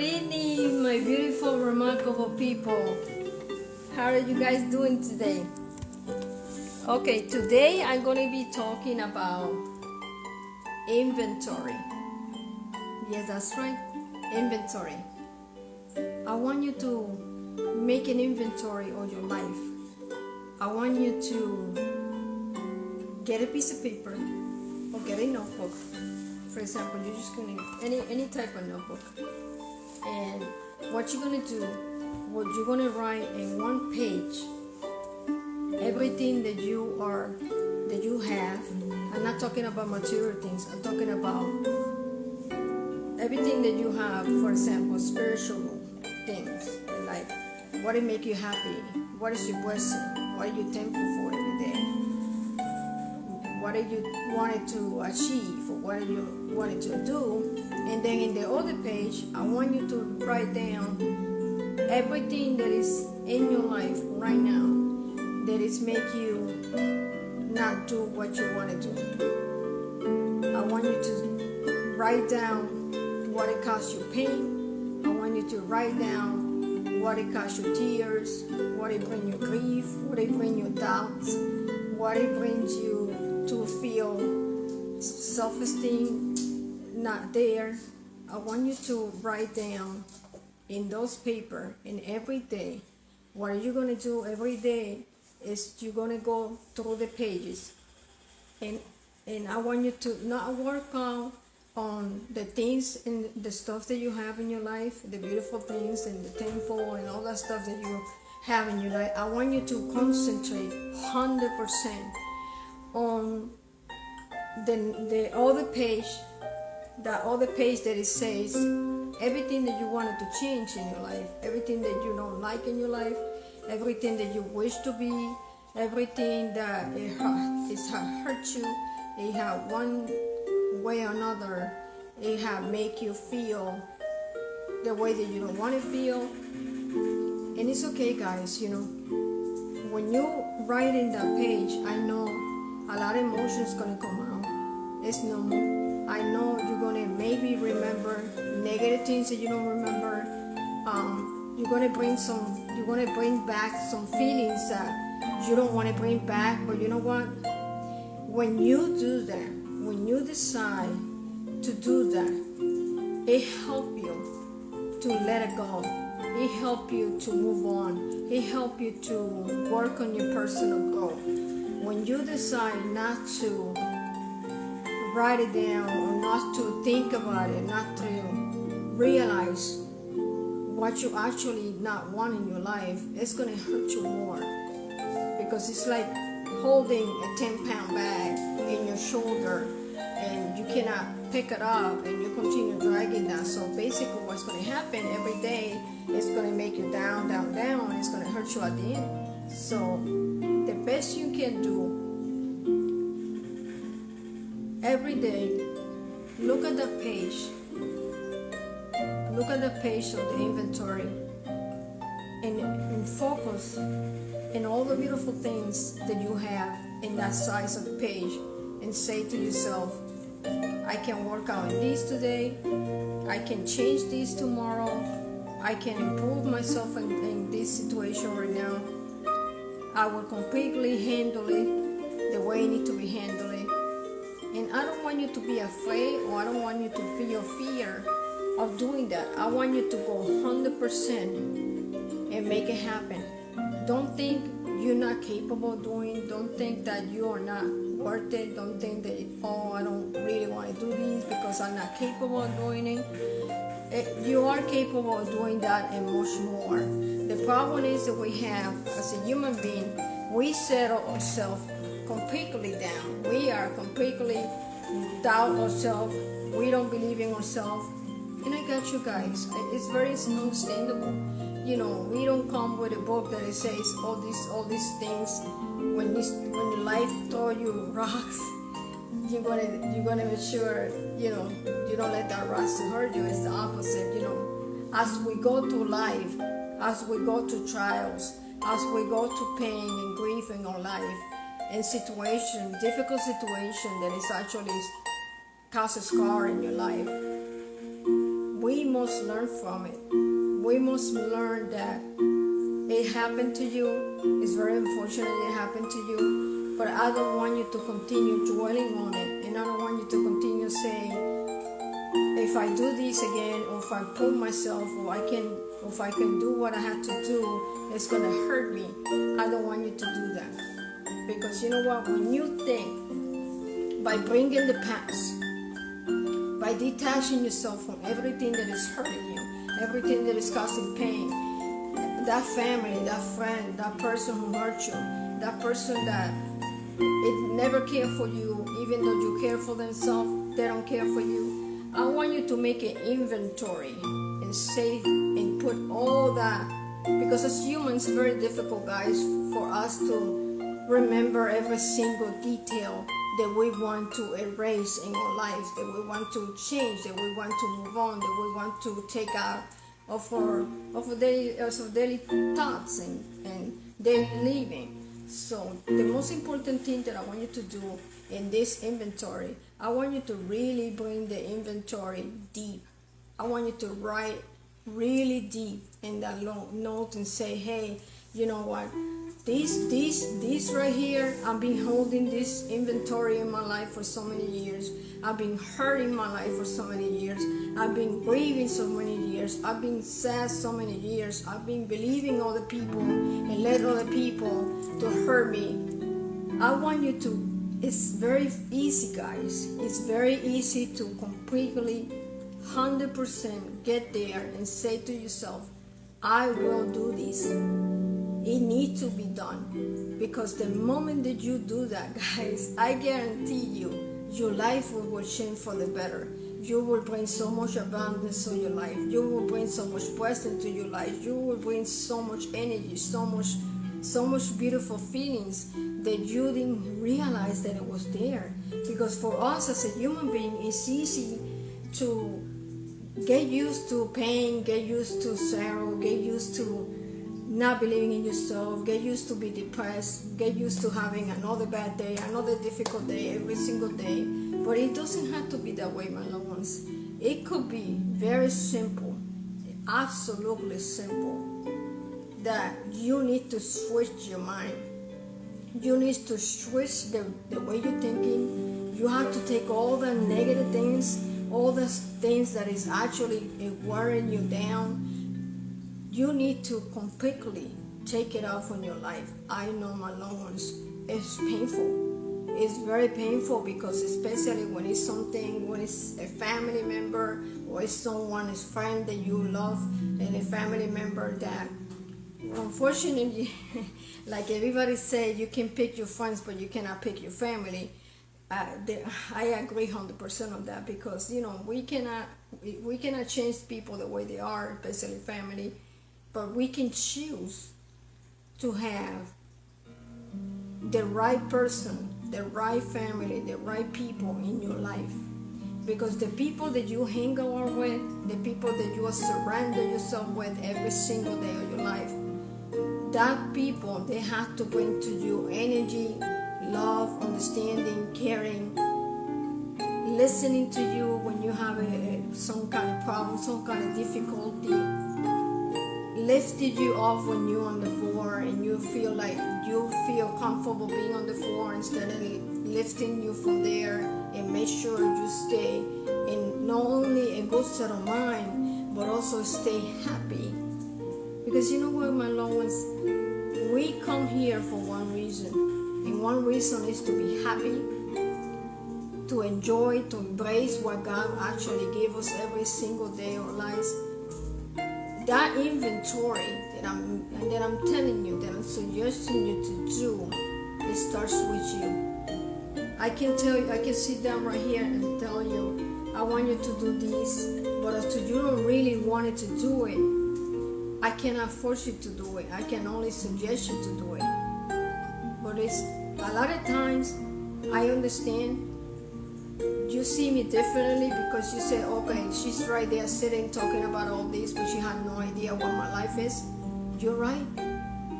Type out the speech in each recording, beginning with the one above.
Good evening, my beautiful, remarkable people. How are you guys doing today? Okay, today I'm going to be talking about inventory. Yes, that's right, inventory. I want you to make an inventory of your life. I want you to get a piece of paper or get a notebook. For example, you're just going to any type of notebook. And what you're going to do, what you're going to write in one page, everything that you have. I'm not talking about material things. I'm talking about everything that you have. For example, spiritual things, like what it make you happy, what is your blessing, what are you thankful for every day, what are you wanted to achieve, or what are you wanted to do. And then in the other page, I want you to write down everything that is in your life right now that is make you not do what you want to do. I want you to write down what it costs you pain. I want you to write down what it costs you tears, what it brings you grief, what it brings you doubts, what it brings you to feel self-esteem not there. I want you to write down in those paper, and every day, what are you going to do every day is you're going to go through the pages, and I want you to not work on the things and the stuff that you have in your life, the beautiful things and the temple and all that stuff that you have in your life. I want you to concentrate 100% on the other page, that it says everything that you wanted to change in your life, everything that you don't like in your life, everything that you wish to be, everything that it hurt you, it have one way or another, it have make you feel the way that you don't want to feel. And it's okay, guys, when you write in that page, I know a lot of emotions gonna come out. It's normal. I know you're gonna maybe remember negative things that you don't remember. You're gonna bring back some feelings that you don't want to bring back. But you know what? When you do that, when you decide to do that, it helps you to let it go. It helps you to move on. It helps you to work on your personal growth. When you decide not to write it down, or not to think about it, not to realize what you actually not want in your life, it's going to hurt you more, because it's like holding a 10-pound bag in your shoulder and you cannot pick it up and you continue dragging that. So basically what's going to happen every day is going to make you down, down, down, and it's going to hurt you at the end. So the best you can do every day, look at the page of the inventory, and focus in all the beautiful things that you have in that size of the page, and say to yourself, I can work out in this today, I can change this tomorrow, I can improve myself in this situation right now, I will completely handle it the way it needs to be handled. And I don't want you to be afraid, or I don't want you to feel fear of doing that. I want you to go 100% and make it happen. Don't think you're not capable of doing. Don't think that you are not worth it. Don't think that, I don't really want to do this because I'm not capable of doing it. You are capable of doing that and much more. The problem is that we have, as a human being, we settle ourselves completely down. We are completely doubt ourselves. We don't believe in ourselves. And I got you guys. It's very understandable. We don't come with a book that it says all these things. When your life throw you rocks, you're gonna make sure you don't let that rocks hurt you. It's the opposite. As we go through life, as we go through trials, as we go through pain and grief in our life, in difficult situation that is actually cause a scar in your life, we must learn from it. We must learn that it happened to you. It's very unfortunate it happened to you, but I don't want you to continue dwelling on it, and I don't want you to continue saying, if I do this again, or if I prove myself, or if I can do what I have to do, it's gonna hurt me. I don't want you to do that, because you know what? When you think by bringing the past, by detaching yourself from everything that is hurting you, everything that is causing pain, that family, that friend, that person who hurt you, that person that it never cared for you, even though you care for themselves, they don't care for you. I want you to make an inventory and say and put all that, because as humans, it's very difficult, guys, for us to remember every single detail that we want to erase in our lives, that we want to change, that we want to move on, that we want to take out of our daily thoughts and daily living. So the most important thing that I want you to do in this inventory, I want you to really bring the inventory deep. I want you to write really deep in that long note and say, hey, you know what? This right here, I've been holding this inventory in my life for so many years. I've been hurting my life for so many years. I've been grieving so many years. I've been sad so many years. I've been believing other people and let other people to hurt me. I want you to, it's very easy, guys. It's very easy to completely 100% get there and say to yourself, I will do this. It needs to be done, because the moment that you do that, guys, I guarantee you, your life will change for the better. You will bring so much abundance to your life. You will bring so much blessing to your life. You will bring so much energy, so much beautiful feelings that you didn't realize that it was there. Because for us as a human being, it's easy to get used to pain, get used to sorrow, get used to not believing in yourself, get used to be depressed, get used to having another bad day, another difficult day every single day. But it doesn't have to be that way, my loved ones. It could be very simple, absolutely simple, that you need to switch your mind. You need to switch the way you're thinking. You have to take all the negative things, all the things that is actually wearing you down. You need to completely take it off on your life. I know, my loved ones, it's painful. It's very painful, because especially when it's something, when it's a family member or it's someone, a friend that you love, and a family member that, unfortunately, like everybody say, you can pick your friends, but you cannot pick your family. I agree 100% on that, because we cannot change people the way they are, especially family. But we can choose to have the right person, the right family, the right people in your life. Because the people that you hang out with, the people that you surrender yourself with every single day of your life, that people, they have to bring to you energy, love, understanding, caring, listening to you when you have some kind of problem, some kind of difficulty, lifted you off when you're on the floor and you feel comfortable being on the floor, instead of lifting you from there, and make sure you stay in not only a good set of mind, but also stay happy. Because you know what, my loved ones, we come here for one reason, and one reason is to be happy, to enjoy, to embrace what God actually gave us every single day of our lives. That inventory that I'm telling you, that I'm suggesting you to do, it starts with you. I can tell you, I can sit down right here and tell you, I want you to do this, but if you don't really want it to do it, I cannot force you to do it. I can only suggest you to do it. But it's a lot of times, I understand you see me differently, because you say, okay, she's right there sitting talking about all this, but she had no idea what my life is. You're right.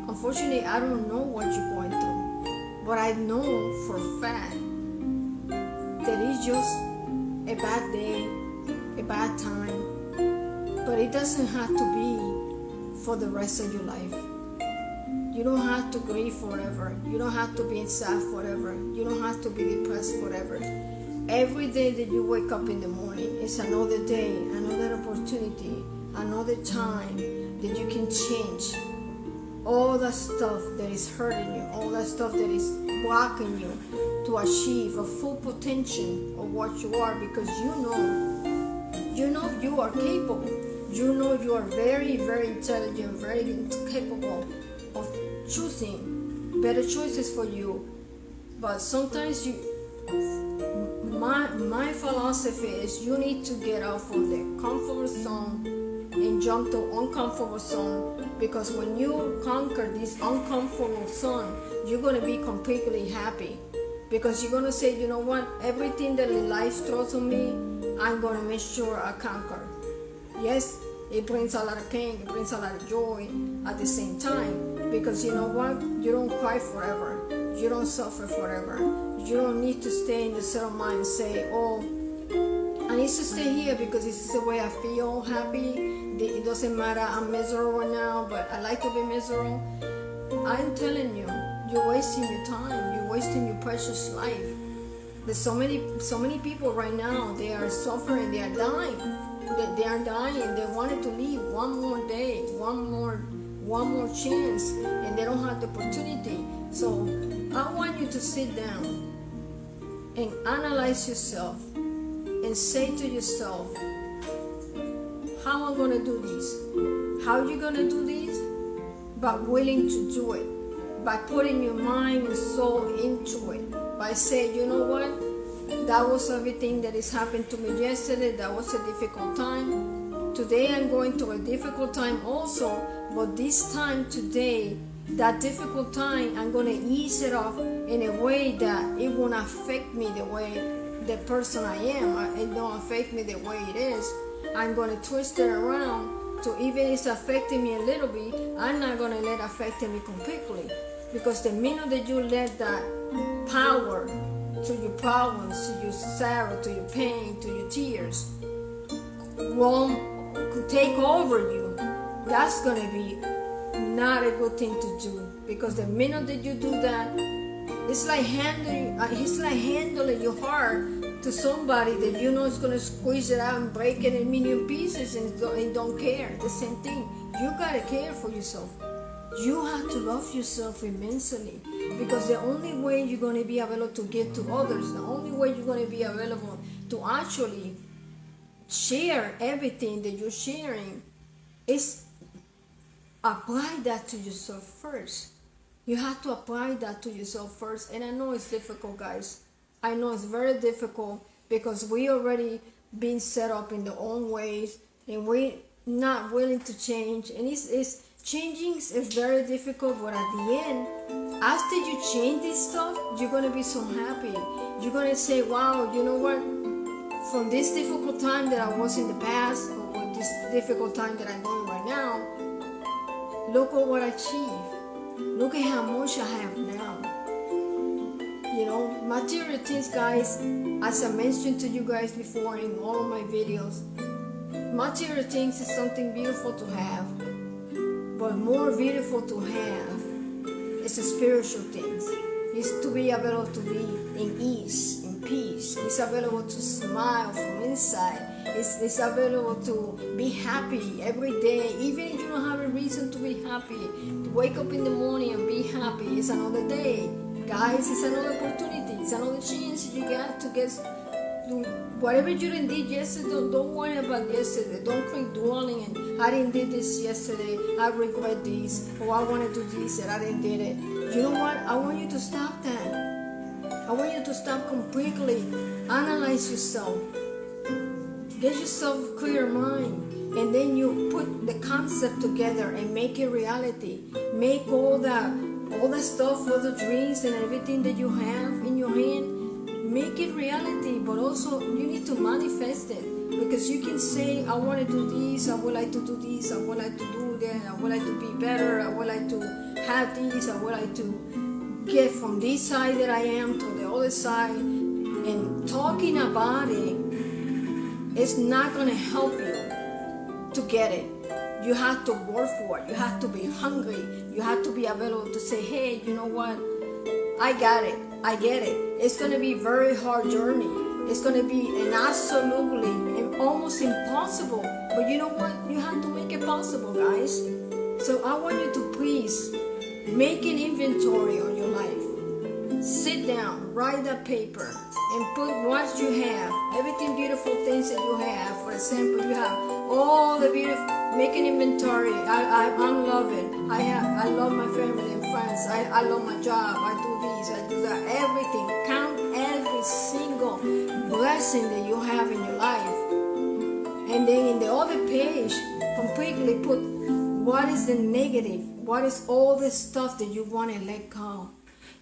Unfortunately, I don't know what you're going through, but I know for a fact that it's just a bad day, a bad time, it doesn't have to be for the rest of your life. You don't have to grieve forever. You don't have to be sad forever. You don't have to be depressed forever. Every day that you wake up in the morning is another day, another opportunity, another time that you can change all that stuff that is hurting you, all that stuff that is blocking you to achieve a full potential of what you are, because you know you are capable. You know you are very, very intelligent, very capable of choosing better choices for you. But sometimes my philosophy is you need to get out from the comfort zone and jump to uncomfortable zone, because when you conquer this uncomfortable zone, you're going to be completely happy, because you're going to say, you know what, everything that life throws on me, I'm going to make sure I conquer. Yes, it brings a lot of pain, it brings a lot of joy at the same time, because you know what, you don't cry forever, you don't suffer forever, you don't need to stay in the settled mind and say, oh, I need to stay here because this is the way I feel happy. It doesn't matter, I'm miserable now, but I like to be miserable. I'm telling you, you're wasting your time, you're wasting your precious life. There's so many people right now, they are suffering, they are dying. They are dying, they wanted to live one more day, one more chance, and they don't have the opportunity. So I want you to sit down and analyze yourself and say to yourself, how am I going to do this? How are you going to do this? By willing to do it, by putting your mind and soul into it, by saying, you know what, that was everything that has happened to me yesterday, that was a difficult time. Today I'm going through a difficult time also, but this time today, that difficult time, I'm going to ease it off in a way that it won't affect me the way the person I am. It don't affect me the way it is. I'm going to twist it around to, even if it's affecting me a little bit, I'm not going to let it affect me completely. Because the minute that you let that power to your problems, to your sorrow, to your pain, to your tears, won't take over you, that's going to be not a good thing to do. Because the minute that you do that, it's like handling your heart to somebody that you know is going to squeeze it out and break it in a million pieces and don't care. The same thing. You got to care for yourself. You have to love yourself immensely, because the only way you're going to be able to give to others, the only way you're going to be available to actually share everything that you're sharing is apply that to yourself first. You have to apply that to yourself first. And I know it's difficult, guys. I know it's very difficult, because we already been set up in their own ways and we're not willing to change. And it's changing is very difficult, but at the end, after you change this stuff, you're going to be so happy. You're going to say, wow, you know what? From this difficult time that I was in the past, or this difficult time that I'm going right now, look at what I achieved. Look at how much I have now. You know, material things, guys, as I mentioned to you guys before in all of my videos, material things is something beautiful to have, but more beautiful to have is the spiritual things. It's to be able to be in ease, in peace. It's available to smile from inside. It's available to be happy every day, even if you don't have a reason to be happy. To wake up in the morning and be happy is another day. Guys, it's another opportunity. It's another chance you get to get whatever you didn't did yesterday. Don't worry about yesterday. Don't keep dwelling and I didn't did this yesterday. I regret this, or I want to do this and I didn't did it. You know what? I want you to stop that. I want you to stop completely. Analyze yourself. Get yourself a clear mind, and then you put the concept together and make it reality. Make all that stuff, all the dreams and everything that you have in your hand, make it reality. But also you need to manifest it, because you can say, I want to do this, I would like to do this, I would like to do that, I would like to be better, I would like to have this, I would like to get from this side that I am to the other side. And talking about it, it's not going to help you. to get it. You have to work for it. You have to be hungry. You have to be available to say, hey, you know what? I got it. I get it. It's going to be a very hard journey. It's going to be an absolutely almost impossible. But you know what? You have to make it possible, guys. So I want you to please make an inventory on your life. Sit down, write that paper, and put what you have, everything beautiful things that you have. For example, you have all the beautiful, make an inventory. I'm loving. I love my family and friends. I love my job. I do this, I do that. Everything. Count every single blessing that you have in your life. And then in the other page, completely put what is the negative, what is all the stuff that you want to let go.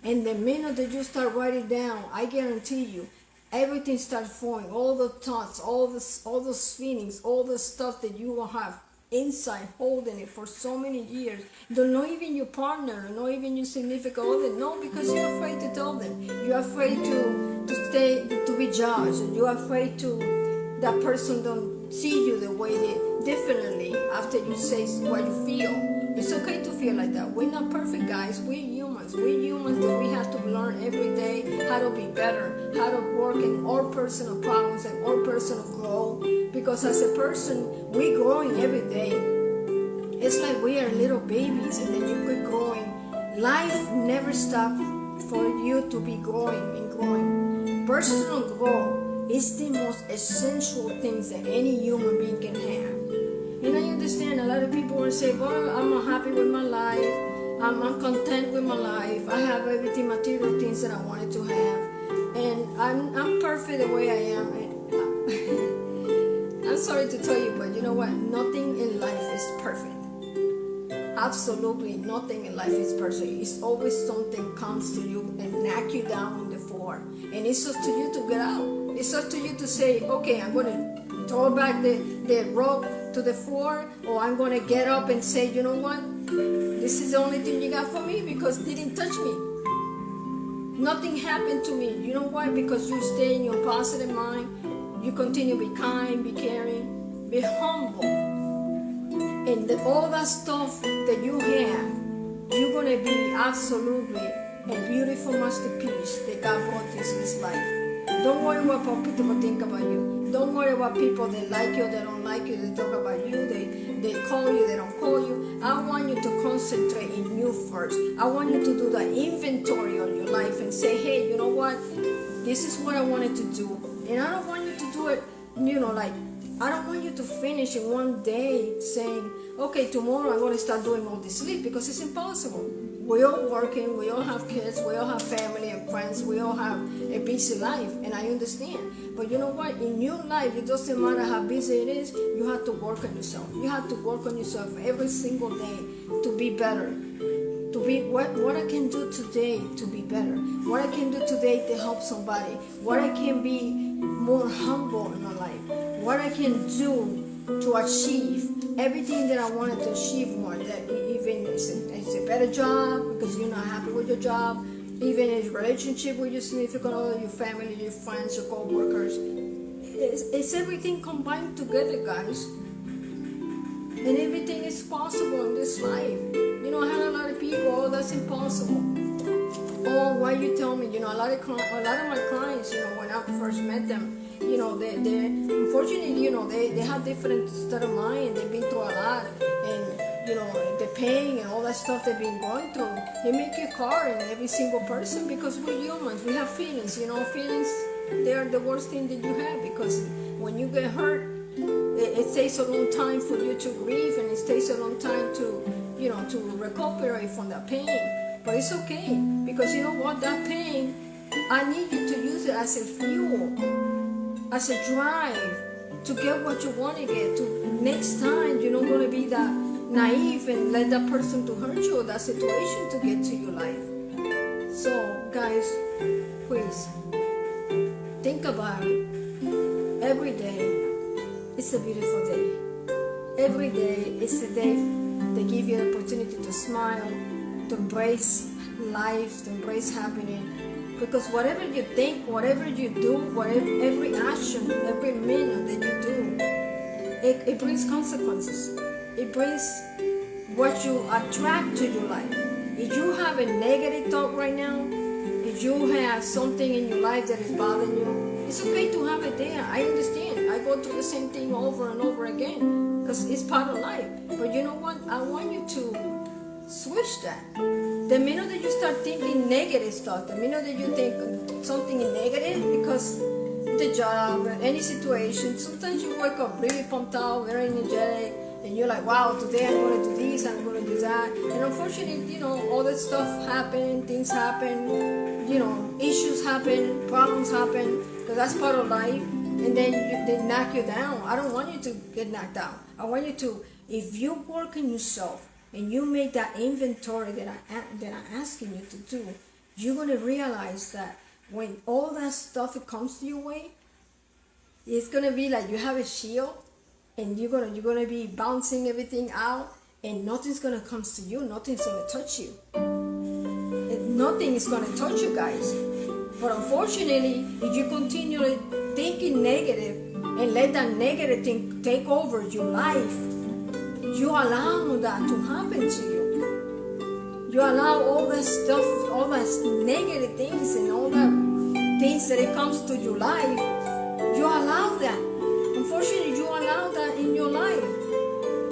And the minute that you start writing down, I guarantee you, everything starts flowing. All the thoughts, all those feelings, all the stuff that you will have inside, holding it for so many years. Don't know even your partner, not even your significant other. No, because you're afraid to tell them. You're afraid to be judged. You're afraid that person don't see you the way differently after you say what you feel. It's okay to feel like that. We're not perfect, guys. We're humans. We're humans that we have to learn every day how to be better, how to work in our personal problems and our personal growth. Because as a person, we're growing every day. It's like we are little babies and then you keep growing. Life never stops for you to be growing and growing. Personal growth is the most essential things that any human being can have. And I understand a lot of people will say, well, I'm not happy with my life. I'm content with my life. I have everything, material things that I wanted to have. And I'm perfect the way I am. I'm sorry to tell you, but you know what? Nothing in life is perfect. Absolutely nothing in life is perfect. It's always something comes to you and knock you down on the floor. And it's up to you to get out. It's up to you to say, okay, I'm going to throw back the rope to the floor, or I'm going to get up and say, you know what? This is the only thing you got for me because it didn't touch me. Nothing happened to me. You know why? Because you stay in your positive mind. You continue to be kind, be caring, be humble. And all that stuff that you have, you're going to be absolutely a beautiful masterpiece that God brought into this life. Don't worry what people think about you. Don't worry about people that like you, that don't like you, they talk about you, they call you, they don't call you. I want you to concentrate in you first. I want you to do the inventory on your life and say, hey, you know what? This is what I wanted to do. And I don't want you to do it, like, I don't want you to finish in one day saying, okay, tomorrow I'm going to start doing all this sleep, because it's impossible. We're all working, we all have kids, we all have family and friends, we all have a busy life, and I understand. But you know what? In your life, it doesn't matter how busy it is, you have to work on yourself. You have to work on yourself every single day to be better. To be what I can do today to be better. What I can do today to help somebody. What I can be more humble in my life. What I can do to achieve everything that I wanted to achieve more. That even it's a better job because you're not happy with your job. Even a relationship with your significant other, your family, your friends, your co-workers. It's everything combined together, guys. And everything is possible in this life. I had a lot of people, oh, that's impossible. Oh, why you tell me? A lot of my clients, when I first met them, they unfortunately, they have different state of mind. They've been through a lot, and the pain and all that stuff they've been going through. They make you hard in every single person because we're humans. We have feelings. Feelings, they are the worst thing that you have, because when you get hurt, it takes a long time for you to grieve, and it takes a long time to recuperate from that pain. But it's okay, because you know what? That pain, I need you to use it as a fuel, as a drive to get what you want to get. To next time, you're not going to be that naive and let that person to hurt you or that situation to get to your life. So, guys, please think about it. Every day, it's a beautiful day. Every day is a day that gives you the opportunity to smile, to embrace life, to embrace happiness. Because whatever you think, whatever you do, every action, every minute that you do, it brings consequences. It brings what you attract to your life. If you have a negative thought right now, if you have something in your life that is bothering you, it's okay to have it there. I understand. I go through the same thing over and over again because it's part of life. But you know what? I want you to switch that. The minute that you start thinking negative stuff, the minute that you think something is negative, because the job, any situation, sometimes you wake up really pumped out, very energetic, and you're like, wow, today I'm going to do this, I'm going to do that. And unfortunately, you know, all that stuff happen, things happen, you know, issues happen, problems happen, because that's part of life. And then they knock you down. I don't want you to get knocked down. I want you to, if you work on yourself and you make that inventory that I'm asking you to do, you're going to realize that when all that stuff comes to your way, it's going to be like you have a shield, and you're gonna be bouncing everything out, and nothing's gonna come to you, nothing's gonna touch you. Nothing is gonna touch you guys. But unfortunately, if you continue thinking negative and let that negative thing take over your life, you allow that to happen to you. You allow all that stuff, all that negative things and all that things that it comes to your life, you allow that. Unfortunately, you allow that in your life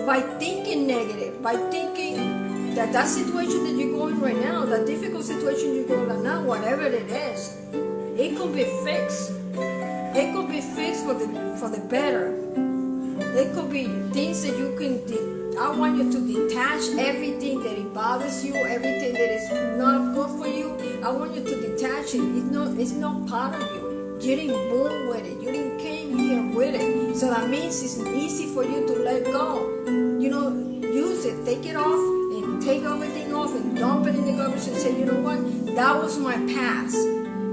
by thinking negative, by thinking that situation that you're going right now, that difficult situation you're going right now, whatever it is, it could be fixed. It could be fixed for the better. It could be things that you can. I want you to detach everything that it bothers you, everything that is not good for you. I want you to detach it. It's not part of you. You didn't born with it. You didn't came here with it. So that means it's easy for you to let go. You know, use it. Take it off and take everything off and dump it in the garbage and say, you know what? That was my past.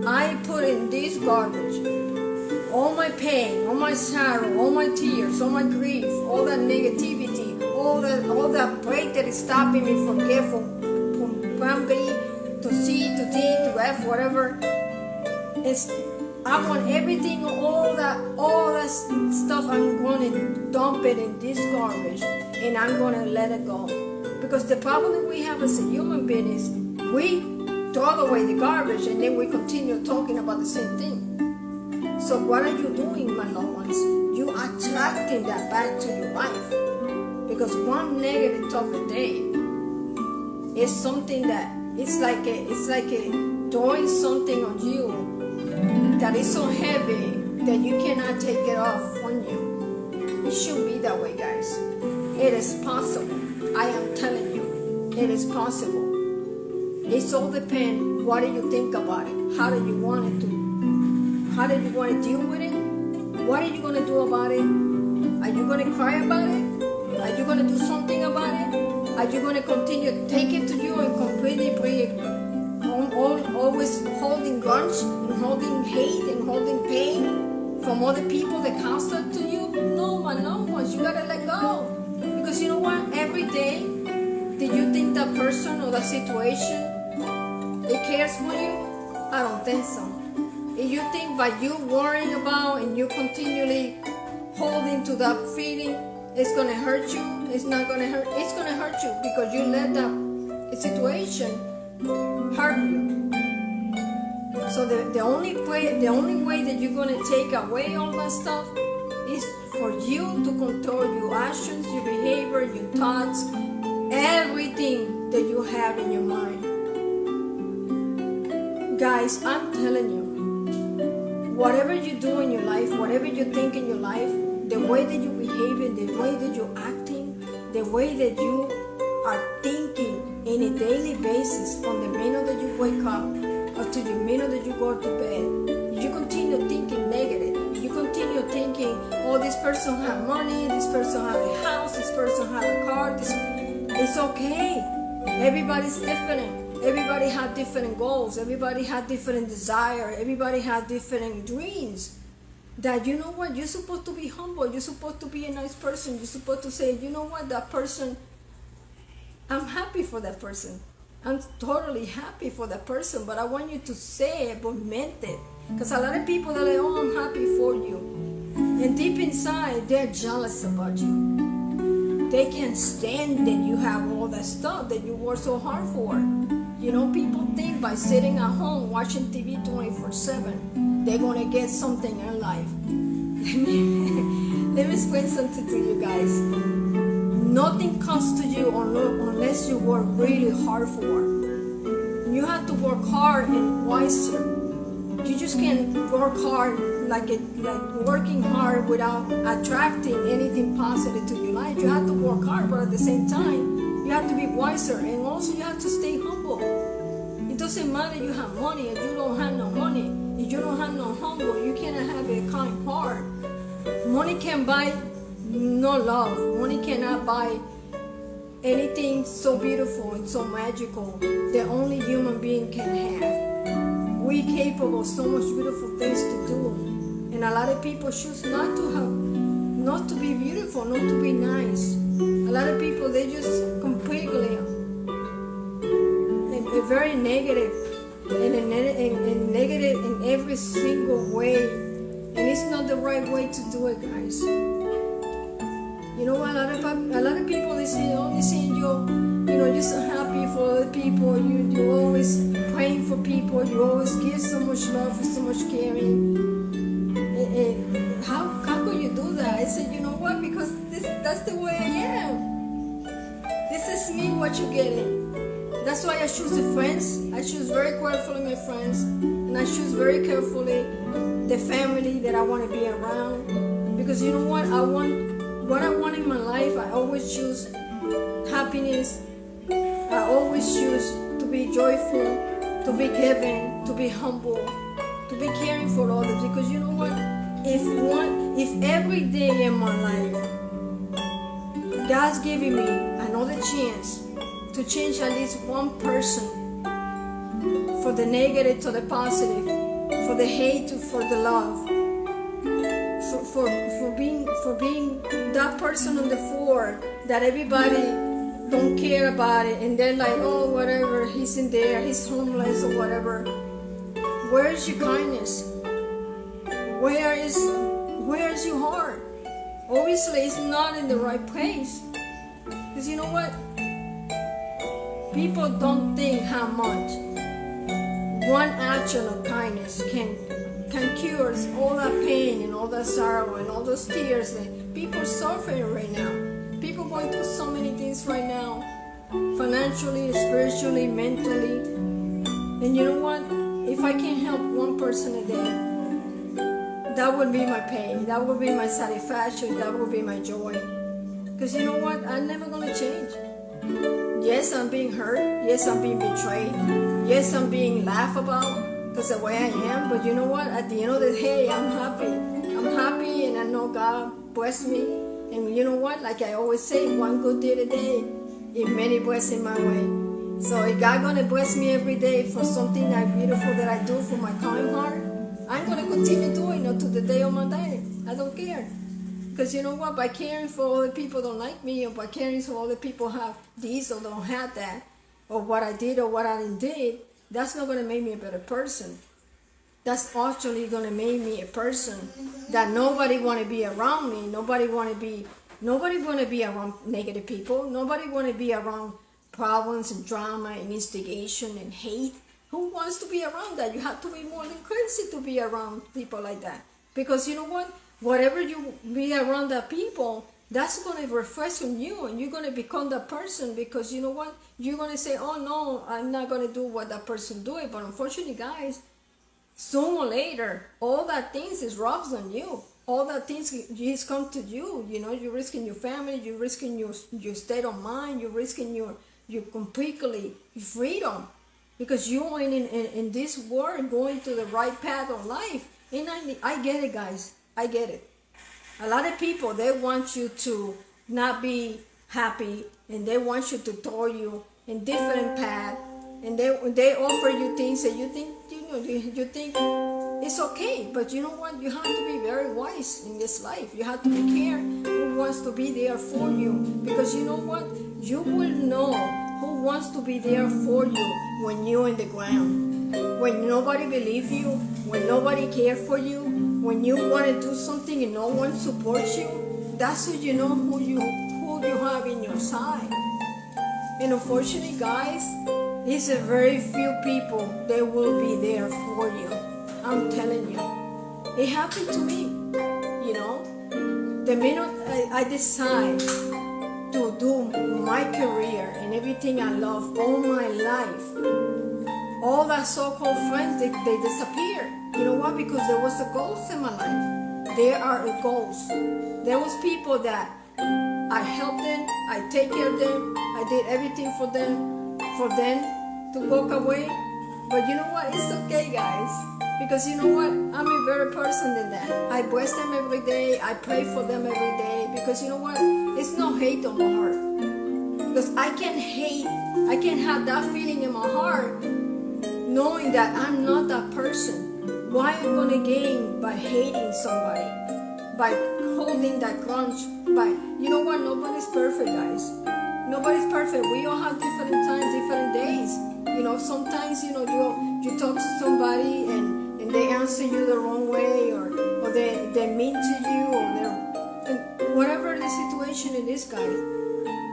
I put in this garbage. All my pain, all my sorrow, all my tears, all my grief, all that negativity, all that break that is stopping me from getting from plan B to C to D to F, whatever. I want everything, all that stuff, I'm going to dump it in this garbage, and I'm going to let it go. Because the problem that we have as a human being is we throw away the garbage and then we continue talking about the same thing. So what are you doing, my loved ones? You are attracting that back to your life. Because one negative thought a day is something that it's like throwing something on you that is so heavy that you cannot take it off on you. It should be that way, guys. It is possible. I am telling you, it is possible. It all depends. What do you think about it? How do you want it to? How do you want to deal with it? What are you going to do about it? Are you going to cry about it? Are you going to do something about it? Are you going to continue to take it to you and completely break always holding grudge and holding hate and holding pain from other people that constant to you? No, my loved ones, you gotta let go. Because you know what? Every day that you think that person or that situation, it cares for you, I don't think so. If you think by you worrying about and you continually holding to that feeling, it's gonna hurt you, it's not gonna hurt, it's gonna hurt you because you let that situation hurt you. So the only way that you're gonna take away all that stuff is for you to control your actions, your behavior, your thoughts, everything that you have in your mind. Guys, I'm telling you, whatever you do in your life, whatever you think in your life, the way that you're behaving, the way that you're acting, the way that you are thinking in a daily basis, from the minute that you wake up or to the minute that you go to bed, you continue thinking negative. You continue thinking, oh, this person have money, this person have a house, this person have a car. It's okay. Everybody's different. Everybody has different goals. Everybody has different desires. Everybody has different dreams. That, you know what, you're supposed to be humble. You're supposed to be a nice person. You're supposed to say, you know what, that person, I'm happy for that person. I'm totally happy for that person, but I want you to say it, but meant it. Because a lot of people are like, oh, I'm happy for you. And deep inside, they're jealous about you. They can't stand that you have all that stuff that you work so hard for. You know, people think by sitting at home watching TV 24/7, they're gonna get something in life. Let me explain something to you guys. Nothing comes to you unless you work really hard for it. You have to work hard and wiser. You just can't work hard like working hard without attracting anything positive to your life. You have to work hard, but at the same time, you have to be wiser, and also you have to stay humble. It doesn't matter you have money and you don't have no money. If you don't have no humble, you cannot have a kind heart. Money can buy no love. Money cannot buy anything so beautiful and so magical that only human being can have. We capable of so much beautiful things to do, and a lot of people choose not to be beautiful, not to be nice. A lot of people, they just completely very negative and negative in every single way, and it's not the right way to do it, guys. You know, a lot of people, they see only seeing you're so happy for other people. You always praying for people. You always give so much love and so much caring. And how could you do that? I said, you know what? Because that's the way I am. This is me. What you getting? That's why I choose the friends. I choose very carefully my friends, and I choose very carefully the family that I want to be around. Because you know what? What I want in my life. I always choose happiness. I always choose to be joyful, to be giving, to be humble, to be caring for others. Because you know what? If every day in my life God's giving me another chance to change at least one person, for the negative to the positive, for the hate to for the love, for being that person on the floor that everybody don't care about it, and they're like, oh, whatever, he's in there, he's homeless or whatever. Where is your kindness? Where is your heart? Obviously, it's not in the right place. Because you know what? People don't think how much one action of kindness can cure all that pain and all that sorrow and all those tears that people are suffering right now. People going through so many things right now, financially, spiritually, mentally. And you know what? If I can help one person a day, that would be my pain. That would be my satisfaction. That would be my joy. Because you know what? I'm never going to change. Yes, I'm being hurt. Yes, I'm being betrayed. Yes, I'm being laughed about because the way I am. But you know what? At the end of the day, I'm happy. I'm happy, and I know God bless me. And you know what? Like I always say, one good deed a day, if many blessings my way. So if God gonna bless me every day for something that beautiful that I do for my kind heart, I'm gonna continue doing it to the day of my death. I don't care. Because you know what? By caring for other people don't like me, or by caring for other people have this or don't have that, or what I did or what I didn't did, that's not gonna make me a better person. That's actually gonna make me a person that nobody wanna be around me. Nobody wanna be around negative people. Nobody wanna be around problems and drama and instigation and hate. Who wants to be around that? You have to be more than crazy to be around people like that. Because you know what? Whatever you be around that people, that's going to reflect on you, and you're going to become that person. Because you know what? You're going to say, oh no, I'm not going to do what that person doing. But unfortunately, guys, sooner or later, all that things is rubs on you. All that things just come to you. You know, you're risking your family, you're risking your state of mind, you're risking your completely freedom. Because you're in this world going to the right path of life. And I get it, guys. I get it. A lot of people, they want you to not be happy, and they want you to throw you in different path, and they offer you things that you think it's okay. But you know what? You have to be very wise in this life. You have to be careful who wants to be there for you, because you know what? You will know who wants to be there for you when you're in the ground, when nobody believes you, when nobody cares for you. when you want to do something and no one supports you, that's how you know who you have in your side. And unfortunately, guys, it's a very few people that will be there for you. I'm telling you. It happened to me, you know. The minute I decide to do my career and everything I love all my life, all that so-called friends, they disappear. You know what? Because there was a ghost in my life. There are a ghost. There was people that I helped them, I take care of them, I did everything for them to walk away. But you know what? It's okay, guys. Because you know what? I'm a better person than that. I bless them every day. I pray for them every day. Because you know what? It's no hate on my heart. Because I can't hate. I can't have that feeling in my heart knowing that I'm not that person. Why am I going to gain by hating somebody? By holding that grudge? You know what? Nobody's perfect, guys. Nobody's perfect. We all have different times, different days. You know, sometimes, you know, you talk to somebody and they answer you the wrong way, or they're mean to you, or whatever the situation it is, guys.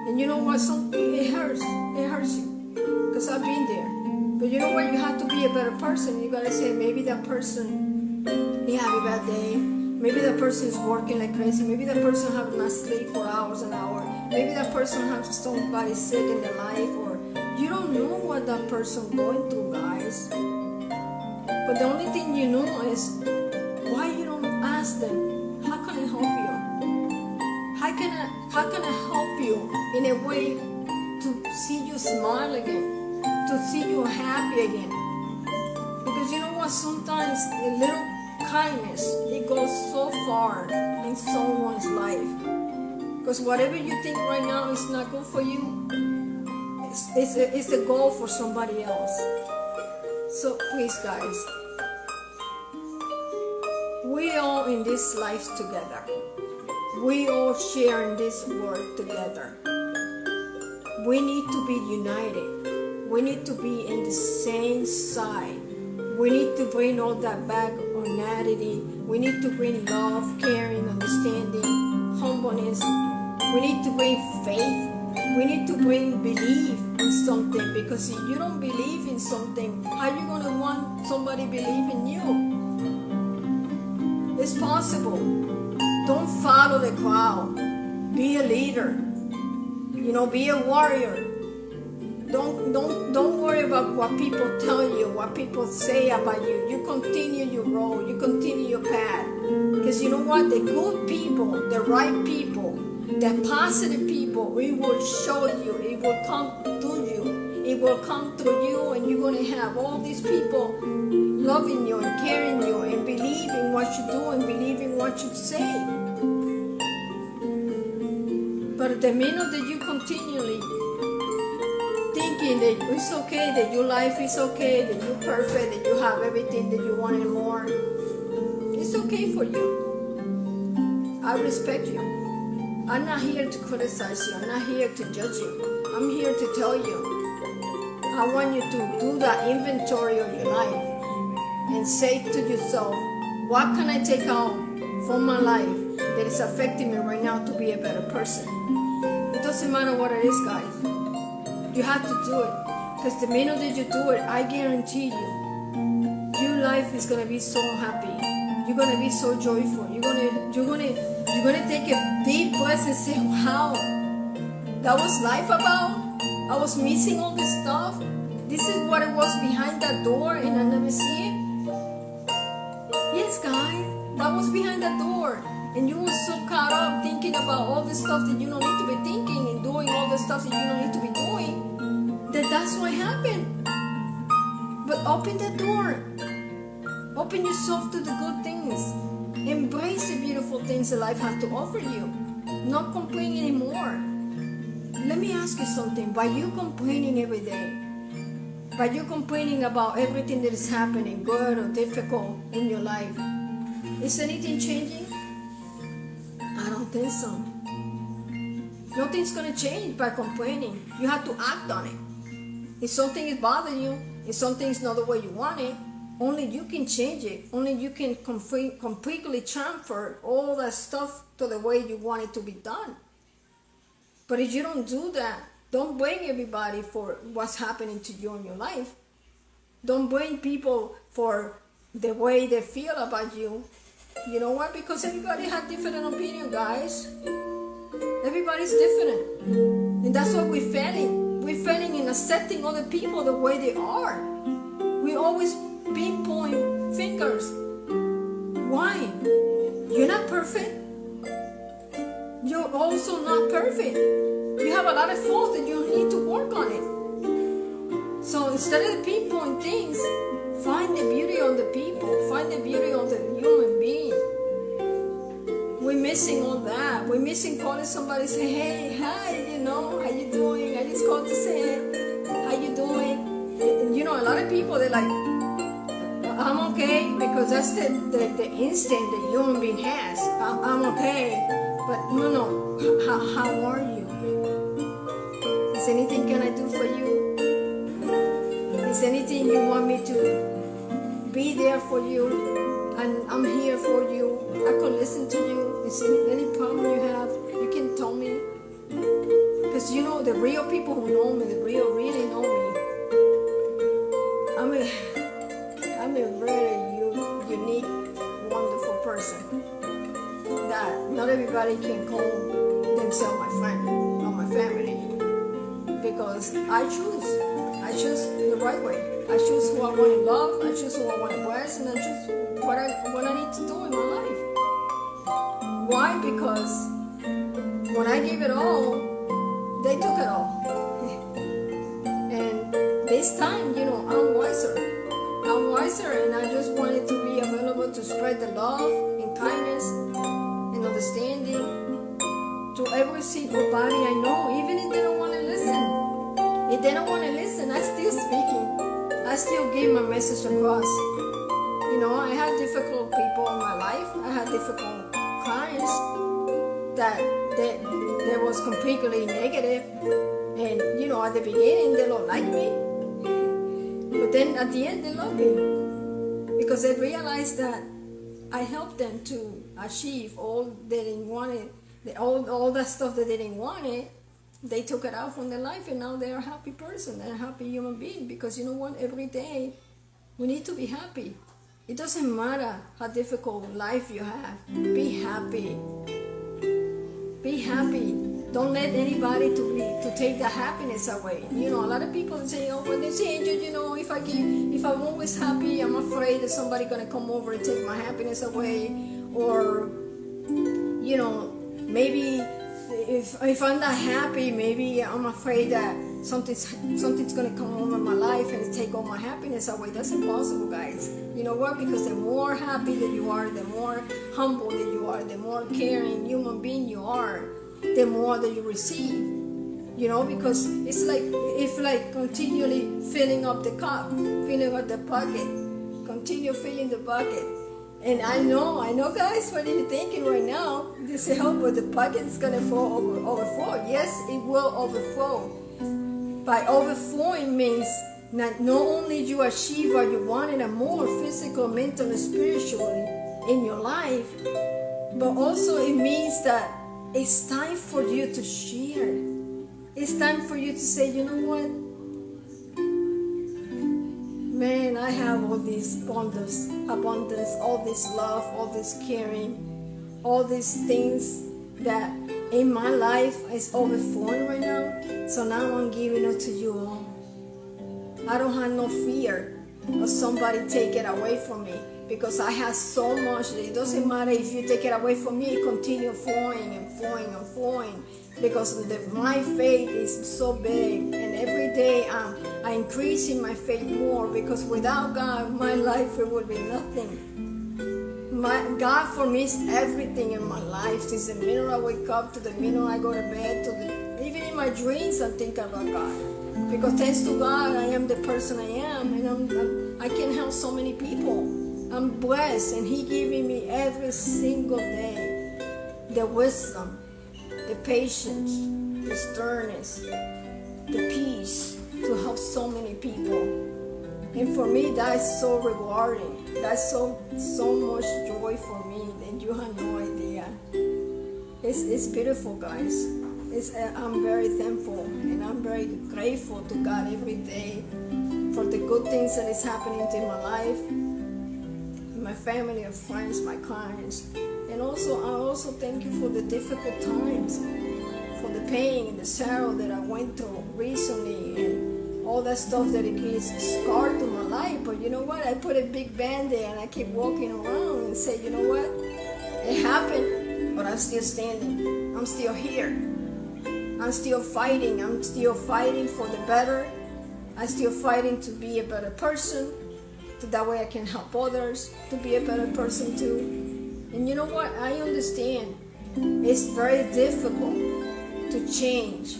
And you know what? It hurts. It hurts you. Because I've been there. But you know what? You have to be a better person. You gotta say, maybe that person, he had a bad day. Maybe that person is working like crazy. Maybe that person have not sleep for hours and hours. Maybe that person has somebody sick in their life, or you don't know what that person going through, guys. But the only thing you know is why you don't ask them, how can I help you? How can I help you in a way to see you smile again, to see you happy again? Because you know what? Sometimes a little kindness, it goes so far in someone's life. Because whatever you think right now is not good for you, it's a goal for somebody else. So please, guys, we all in this life together. We all share in this world together. We need to be united. We need to be in the same side. We need to bring all that back on humanity. We need to bring love, caring, understanding, humbleness. We need to bring faith. We need to bring belief in something, because if you don't believe in something, how are you going to want somebody believe in you? It's possible. Don't follow the crowd. Be a leader. You know, be a warrior. Don't worry about what people tell you, what people say about you. You continue your road. You continue your path. Because you know what? The good people, the right people, the positive people, it will show you. It will come to you. It will come through you, and you're going to have all these people loving you and caring you and believing what you do and believing what you say. But the minute that you continually thinking that it's okay, that your life is okay, that you're perfect, that you have everything that you want and more, it's okay for you. I respect you. I'm not here to criticize you. I'm not here to judge you. I'm here to tell you. I want you to do that inventory of your life and say to yourself, what can I take out from my life that is affecting me right now to be a better person? It doesn't matter what it is, guys. You have to do it. Because the minute that you do it, I guarantee you, your life is going to be so happy. You're going to be so joyful. You're gonna take a deep breath and say, wow, that was life about? I was missing all this stuff? This is what it was behind that door and I never see it? Yes, guys, that was behind that door. And you were so caught up thinking about all the stuff that you don't need to be thinking and doing all the stuff that you don't need to be doing, that's what happened. But open the door. Open yourself to the good things. Embrace the beautiful things that life has to offer you. Not complain anymore. Let me ask you something. By you complaining every day, by you complaining about everything that is happening, good or difficult in your life, is anything changing? I don't think so. Nothing's going to change by complaining. You have to act on it. If something is bothering you, if something is not the way you want it, Only you can change it. Only you can completely transfer all that stuff to the way you want it to be done. But if you don't do that, don't blame everybody for what's happening to you in your life. Don't blame people for the way they feel about you. You know what? Because everybody has different opinion, guys. Everybody's different. And that's what we're failing. We're failing in accepting other people the way they are. We always pinpoint fingers. Why? You're not perfect. You're also not perfect. You have a lot of faults and you need to work on it. So instead of pinpoint things, find the beauty of the people. Find the beauty of the human being. We're missing all that. We're missing calling somebody, say, hey, hi, how you doing? I just called to say, how you doing? And, a lot of people, they're like, I'm okay, because that's the instinct the human being has. I'm okay, but no, how are you? Is anything can I do for you? Is anything you want me to be there for you? And I'm here for you. I can listen to you. Is there any problem you have? You can tell me. Because the real people who know me, really know me. I'm a very unique, wonderful person that not everybody can call themselves my friend or my family, because I choose the right way. I choose who I want to love, I choose who I want to bless, and I choose what I need to do in my life. Why? Because when I gave it all, they took it all. And this time, I'm wiser. I'm wiser, and I just wanted to be available to spread the love and kindness and understanding to every single body I know, even if they don't want to listen. If they don't want to listen, I'm still speaking. I still give my message across. I had difficult people in my life. I had difficult clients that they was completely negative. And, at the beginning, they don't like me. But then at the end, they love me. Because they realized that I helped them to achieve all they didn't want it. All that stuff that they didn't want it, they took it out from their life, and now they're a happy person. They're a happy human being. Because you know what? Every day, we need to be happy. It doesn't matter how difficult life you have. Be happy. Be happy. Don't let anybody to take the happiness away. A lot of people say, when they say, Angel, if I'm always happy, I'm afraid that somebody's gonna come over and take my happiness away. Or, maybe if I'm not happy, maybe I'm afraid that something's gonna come over my life and take all my happiness away. That's impossible, guys. You know what? Because the more happy that you are, the more humble that you are, the more caring human being you are, the more that you receive. Because it's like continually filling up the cup, filling up the bucket, continue filling the bucket. And I know, guys, what are you thinking right now? You say, but the bucket is gonna overflow. Yes, it will overflow. By overflowing means not only you achieve what you wanted and more physical, mental, and spiritually in your life, but also it means that it's time for you to share. It's time for you to say, you know what? Man, I have all this abundance, all this love, all this caring, all these things that in my life is overflowing right now. So now I'm giving it to you all. I don't have no fear of somebody take it away from me, because I have so much that it doesn't matter if you take it away from me, it continue flowing and flowing and flowing, because my faith is so big, and every day I'm increasing my faith more, because without God, my life it would be nothing. God for me is everything in my life. Since the minute I wake up to the minute I go to bed, even in my dreams, I'm thinking about God. Because thanks to God, I am the person I am, and I can help so many people. I'm blessed, and He giving me every single day the wisdom, the patience, the sternness, the peace to help so many people. And for me, that's so rewarding. That's so much joy for me that you have no idea. It's beautiful, guys. I'm very thankful and I'm very grateful to God every day for the good things that is happening in my life, my family and friends, my clients. And also, I also thank you for the difficult times, for the pain and the sorrow that I went through recently and all that stuff that it gets scarred to my life. But you know what? I put a big band-aid and I keep walking around and say, you know what? It happened, but I'm still standing. I'm still here. I'm still fighting. I'm still fighting for the better. I'm still fighting to be a better person. So that way I can help others to be a better person too. And you know what? I understand it's very difficult to change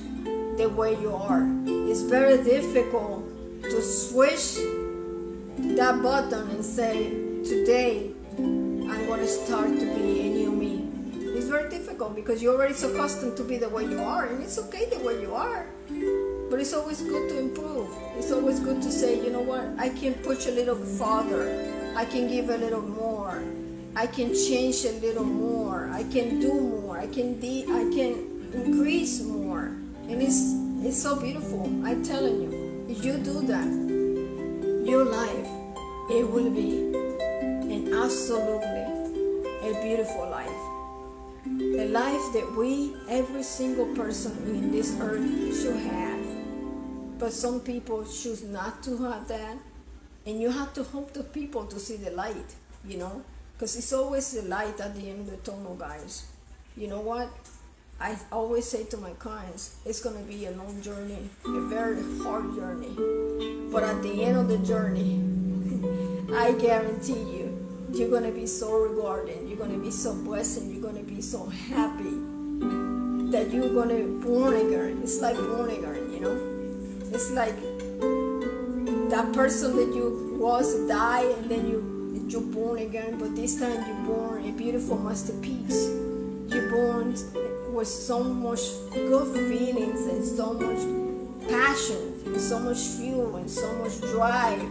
the way you are. It's very difficult to switch that button and say, today I'm going to start to be a new me. It's very difficult because you're already so accustomed to be the way you are, and it's okay the way you are. But it's always good to improve. It's always good to say, you know what, I can push a little farther. I can give a little more. I can change a little more. I can do more. I can increase more. And it's so beautiful. I'm telling you, if you do that, your life, it will be an absolutely a beautiful life. A life that every single person in this earth should have. But some people choose not to have that. And you have to hope the people to see the light, you know? Because it's always the light at the end of the tunnel, guys. You know what? I always say to my clients, it's going to be a long journey, a very hard journey. But at the end of the journey, I guarantee you, you're going to be so rewarded. You're going to be so blessed. You're going to be so happy that you're going to born again. It's like born again, you know? It's like that person that you was died and then you're born again, but this time you're born a beautiful masterpiece. You're born with so much good feelings and so much passion and so much fuel and so much drive,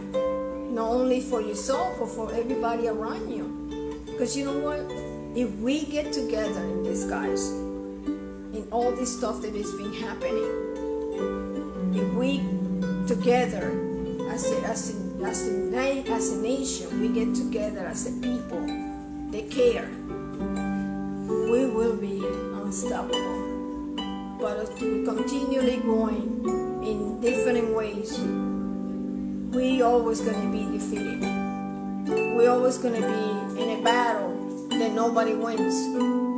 not only for yourself but for everybody around you. Because you know what? If we get together in this, guys, in all this stuff that has been happening, if we together as a nation, we get together as a people that care, we will be unstoppable. But if we continually going in different ways, we always going to be defeated. We're always going to be in a battle that nobody wins,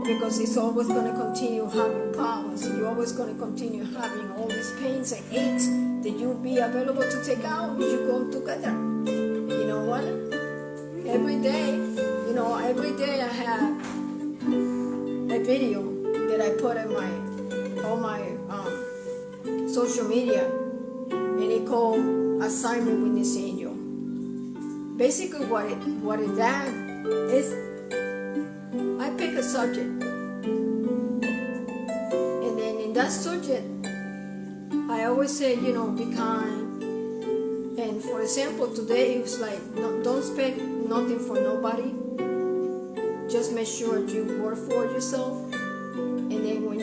because it's always going to continue having problems. You're always going to continue having all these pains and aches that you'll be available to take out if you go together. You know what? Every day I have a video that I put in all my social media, and it called Assignment with This Angel. Basically, what it that is, I pick a subject, and then in that subject, I always say, you know, be kind. And for example, today it was like, don't expect nothing for nobody. Just make sure you work for yourself, and then when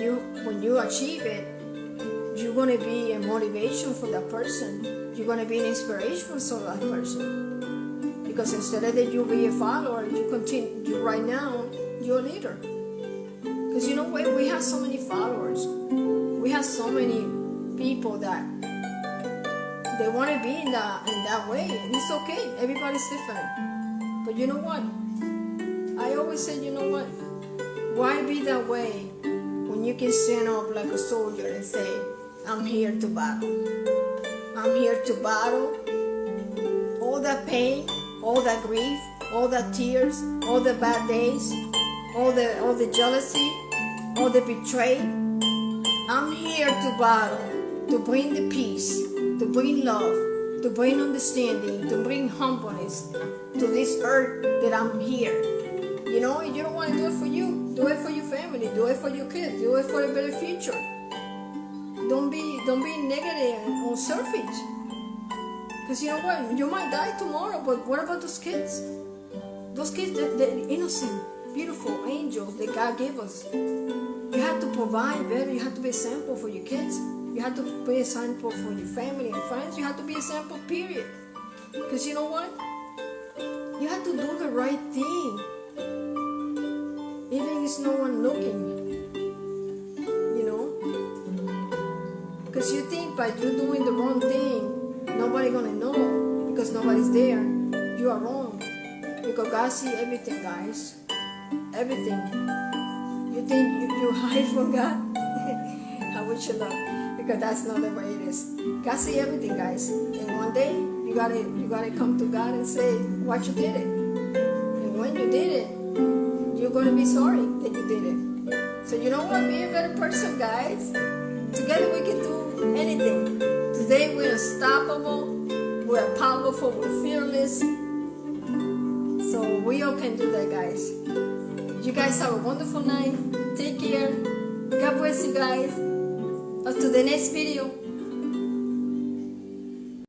you achieve it, you're gonna be a motivation for that person. You're gonna be an inspiration for that person. Because instead of that you be a follower, right now you're a leader. Because you know what? We have so many followers. We have so many people that they want to be in that way, and it's okay. Everybody's different. But you know what? I always say, you know what? Why be that way when you can stand up like a soldier and say, I'm here to battle. I'm here to battle all that pain, all that grief, all that tears, all the bad days, all the jealousy, all the betrayal. I'm here to battle, to bring the peace, to bring love, to bring understanding, to bring humbleness to this earth that I'm here. You know, you don't want to do it for you. Do it for your family. Do it for your kids. Do it for a better future. Don't be negative or selfish. Because you know what? You might die tomorrow, but what about those kids? Those kids, they're innocent, beautiful angels that God gave us. You have to provide better. You have to be a sample for your kids. You have to be a sample for your family and friends. You have to be a sample, period. Because you know what? You have to do the right thing. Even if it's no one looking. You know? Because you think by you doing the wrong thing, nobody's going to know because nobody's there. You are wrong. Because God sees everything, guys. Everything. You think you hide from God? I wish you luck. Because that's not the way it is. God sees everything, guys. And one day, you gotta come to God and say what you did it. And when you did it, you're going to be sorry that you did it. So you know what? Be a better person, guys. Together we can do anything. Today we're unstoppable. We're powerful. We're fearless. So we all can do that, guys. You guys have a wonderful night. Take care. God bless you guys. Up to the next video.